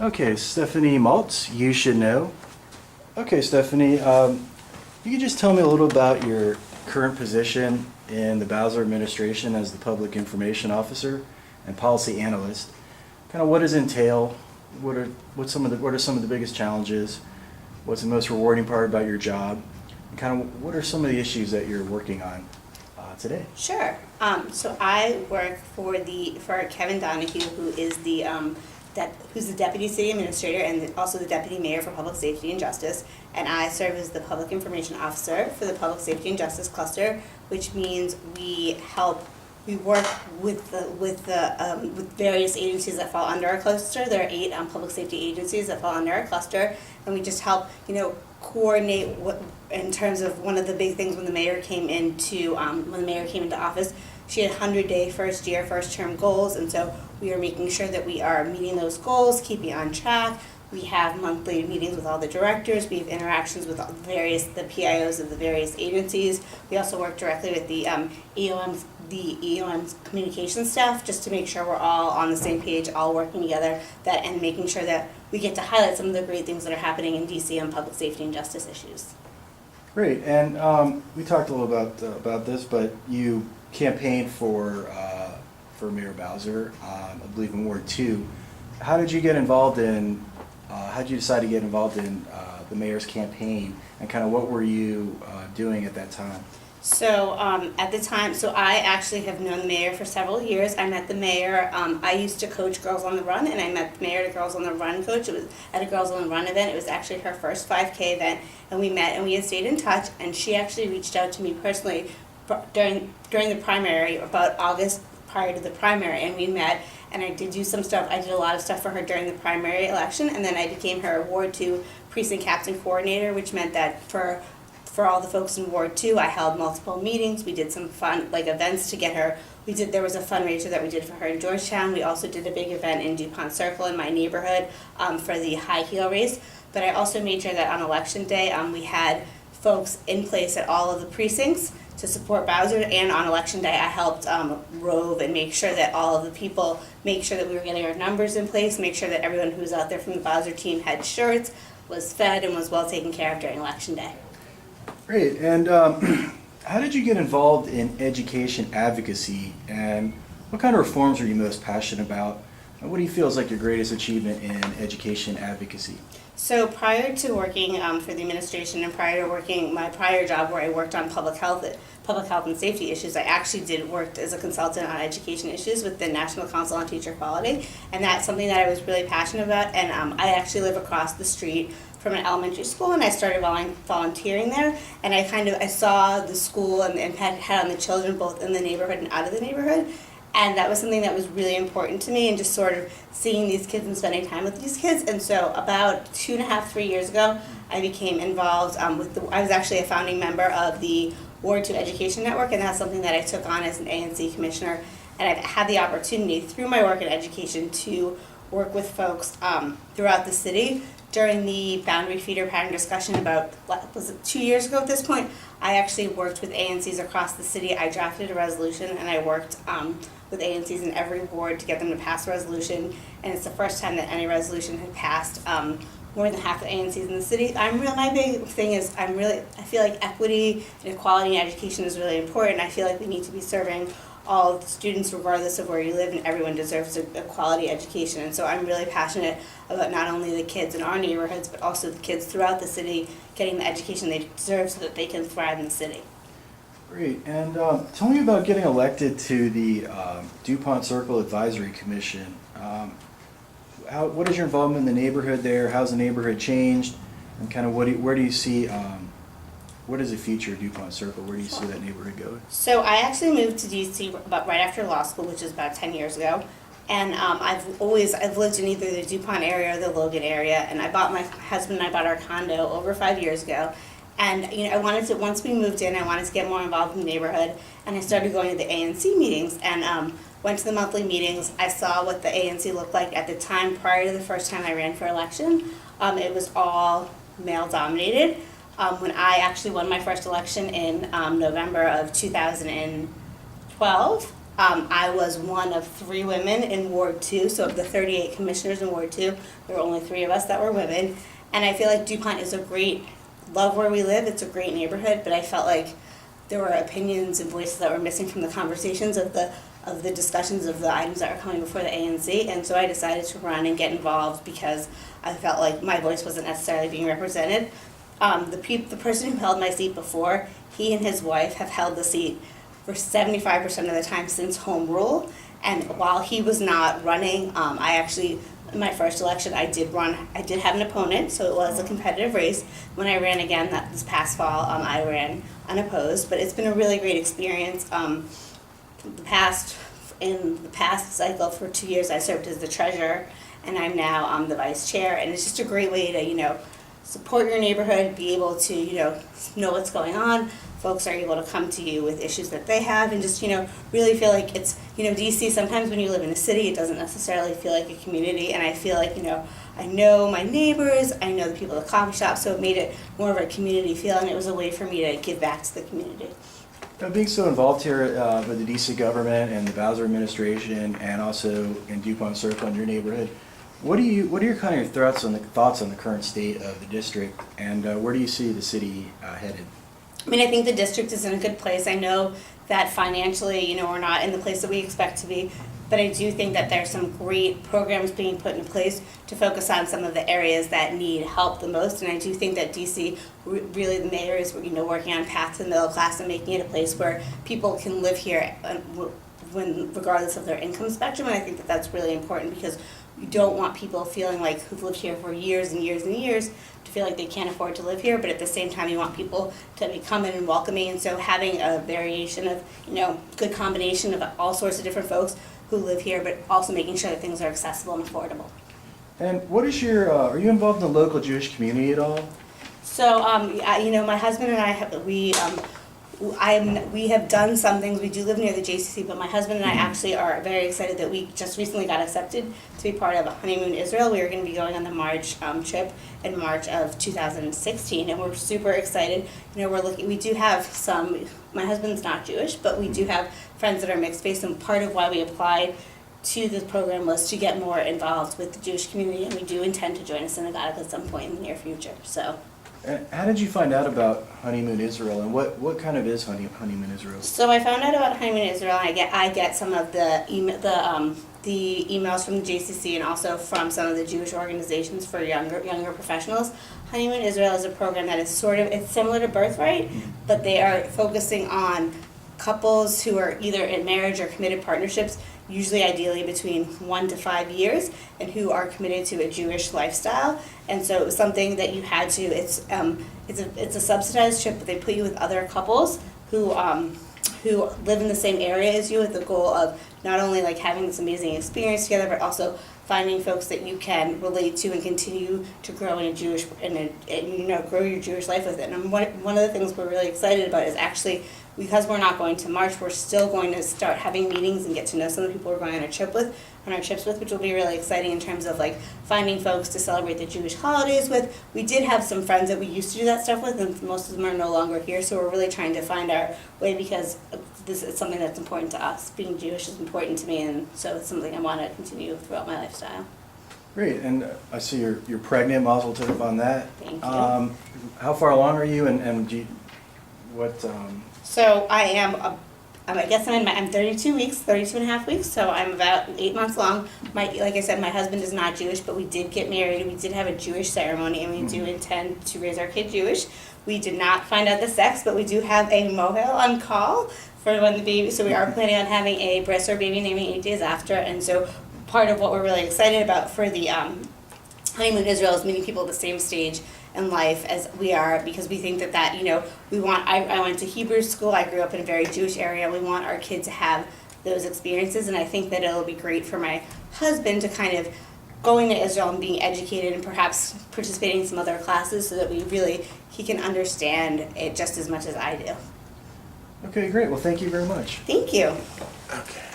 Okay, Stephanie Maltz, you should know. Okay, Stephanie, you can just tell me a little about your current position in the Bowser administration as the Public Information Officer and Policy Analyst. Kind of what does it entail? What are some of the biggest challenges? What's the most rewarding part about your job? And kind of what are some of the issues that you're working on today? Sure. So I work for Kevin Donahue, who is who's the Deputy City Administrator and also the Deputy Mayor for Public Safety and Justice, and I serve as the Public Information Officer for the Public Safety and Justice Cluster, which means we work with various agencies that fall under our cluster. There are 8 public safety agencies that fall under our cluster, and we just help coordinate in terms of one of the big things when the mayor came into office. She had 100-day first term goals, and so we are making sure that we are meeting those goals, keeping on track. We have monthly meetings with all the directors. We have interactions with the PIOs of the various agencies. We also work directly with the EOM's communication staff, just to make sure we're all on the same page, all working together, and making sure that we get to highlight some of the great things that are happening in DC on public safety and justice issues. Great, and we talked a little about this, but you campaigned for Mayor Bowser, I believe in Ward 2. How did you get involved in? How did you decide to get involved in the mayor's campaign, and kind of what were you doing at that time? So at the time, I actually have known the mayor for several years. I met the mayor. I used to coach Girls on the Run, and I met the mayor at a Girls on the Run coach. It was at a Girls on the Run event. It was actually her first 5K event, and we met and we had stayed in touch. And she actually reached out to me personally during the primary, about August prior to the primary, and we met. And I did do some stuff. I did a lot of stuff for her during the primary election, and then I became her Ward 2 precinct captain coordinator, which meant that for all the folks in Ward 2, I held multiple meetings. We did some fun events to get her. There was a fundraiser that we did for her in Georgetown. We also did a big event in Dupont Circle in my neighborhood for the high heel race. But I also made sure that on election day we had folks in place at all of the precincts to support Bowser, and on election day I helped rove and make sure that all of the people, make sure that we were getting our numbers in place, make sure that everyone who was out there from the Bowser team had shirts, was fed, and was well taken care of during election day. Great, and how did you get involved in education advocacy, and what kind of reforms are you most passionate about? And what do you feel is like your greatest achievement in education advocacy? So prior to working for the administration, and prior to working my prior job where I worked on public health and safety issues, I actually worked as a consultant on education issues with the National Council on Teacher Quality, and that's something that I was really passionate about. And I actually live across the street from an elementary school, and I started volunteering there, and I saw the school and the impact it had on the children both in the neighborhood and out of the neighborhood. And that was something that was really important to me, and just sort of seeing these kids and spending time with these kids. And so about 2.5, 3 years ago, I became involved I was actually a founding member of the Ward 2 Education Network, and that's something that I took on as an ANC commissioner. And I've had the opportunity through my work in education to work with folks throughout the city. During the boundary feeder pattern discussion about, was it 2 years ago at this point, I actually worked with ANCs across the city. I drafted a resolution, and I worked with ANCs in every ward to get them to pass a resolution, and it's the first time that any resolution had passed more than half the ANCs in the city. My big thing is I feel like equity and equality in education is really important. I feel like we need to be serving all students regardless of where you live, and everyone deserves a quality education. And so I'm really passionate about not only the kids in our neighborhoods, but also the kids throughout the city getting the education they deserve so that they can thrive in the city. Great, and tell me about getting elected to the Dupont Circle Advisory Commission. What is your involvement in the neighborhood there? How's the neighborhood changed? And kind of where do you see, what is the future of Dupont Circle? Where do you see that neighborhood going? So I actually moved to DC about right after law school, which is about 10 years ago. And I've lived in either the Dupont area or the Logan area, and my husband and I bought our condo over 5 years ago. And once we moved in, I wanted to get more involved in the neighborhood, and I started going to the ANC meetings, and went to the monthly meetings. I saw what the ANC looked like at the time prior to the first time I ran for election. It was all male dominated. When I actually won my first election in November of 2012, I was one of 3 women in Ward 2, so of the 38 commissioners in Ward 2, there were only 3 of us that were women. And I feel like Dupont is love where we live, it's a great neighborhood, but I felt like there were opinions and voices that were missing from the conversations of the discussions of the items that were coming before the ANC, and so I decided to run and get involved because I felt like my voice wasn't necessarily being represented. The person who held my seat before, he and his wife have held the seat for 75% of the time since home rule, and while he was not running, I actually, in my first election, I did have an opponent, so it was a competitive race. When I ran again this past fall, I ran unopposed, but it's been a really great experience. In the past cycle for 2 years, I served as the treasurer, and I'm now the vice chair, and it's just a great way to, support your neighborhood, be able to, know what's going on. Folks are able to come to you with issues that they have, and just, really feel like it's, DC, sometimes when you live in a city, it doesn't necessarily feel like a community, and I feel like, I know my neighbors, I know the people at the coffee shop, so it made it more of a community feel, and it was a way for me to give back to the community. Now, being so involved here with the DC government and the Bowser administration, and also in Dupont Circle in your neighborhood, what are your kind of thoughts on the current state of the district, and where do you see the city headed? I mean, I think the district is in a good place. I know that financially, we're not in the place that we expect to be, but I do think that there's some great programs being put in place to focus on some of the areas that need help the most. And I do think that DC, really the mayor is, working on path to the middle class and making it a place where people can live here regardless of their income spectrum. And I think that that's really important because you don't want people feeling like who've lived here for years and years and years to feel like they can't afford to live here, but at the same time you want people to be coming and welcoming, and so having a variation of, good combination of all sorts of different folks who live here, but also making sure that things are accessible and affordable. And what is are you involved in the local Jewish community at all? So, my husband and I we have done some things. We do live near the JCC, but my husband and I actually are very excited that we just recently got accepted to be part of Honeymoon Israel. We are going to be going on the March trip in March of 2016, and we're super excited. We do have my husband's not Jewish, but we do have friends that are mixed faith, and part of why we applied to this program was to get more involved with the Jewish community, and we do intend to join a synagogue at some point in the near future. So. And how did you find out about Honeymoon Israel, and what kind of is Honeymoon Israel? So I found out about Honeymoon Israel, and I get some of the emails from the JCC and also from some of the Jewish organizations for younger professionals. Honeymoon Israel is a program that is it's similar to Birthright, but they are focusing on couples who are either in marriage or committed partnerships, usually ideally between 1 to 5 years, and who are committed to a Jewish lifestyle. And so it was something that you had to, it's a subsidized trip, but they put you with other couples who live in the same area as you, with the goal of not only like having this amazing experience together, but also finding folks that you can relate to and continue to grow grow your Jewish life with it. And one of the things we're really excited about is actually, because we're not going to March, we're still going to start having meetings and get to know some of the people we're going on our trips with, which will be really exciting in terms of like finding folks to celebrate the Jewish holidays with. We did have some friends that we used to do that stuff with, and most of them are no longer here, so we're really trying to find our way, because this is something that's important to us. Being Jewish is important to me, and so it's something I want to continue throughout my lifestyle. Great, and I see you're pregnant, Mazel tov on that. Thank you. How far along are you, and do you, what? So I am, I guess I'm 32 and a half weeks, so I'm about 8 months along. Like I said, my husband is not Jewish, but we did get married, we did have a Jewish ceremony, and we do intend to raise our kid Jewish. We did not find out the sex, but we do have a mohel on call for when the baby, so we are planning on having a bris or baby naming 8 days after, and so part of what we're really excited about for the Honeymoon Israel is meeting people at the same stage in life as we are, because we think that I went to Hebrew school, I grew up in a very Jewish area, we want our kids to have those experiences, and I think that it'll be great for my husband to kind of going to Israel and being educated and perhaps participating in some other classes so that he can understand it just as much as I do. Okay, great. Well, thank you very much. Thank you. Okay.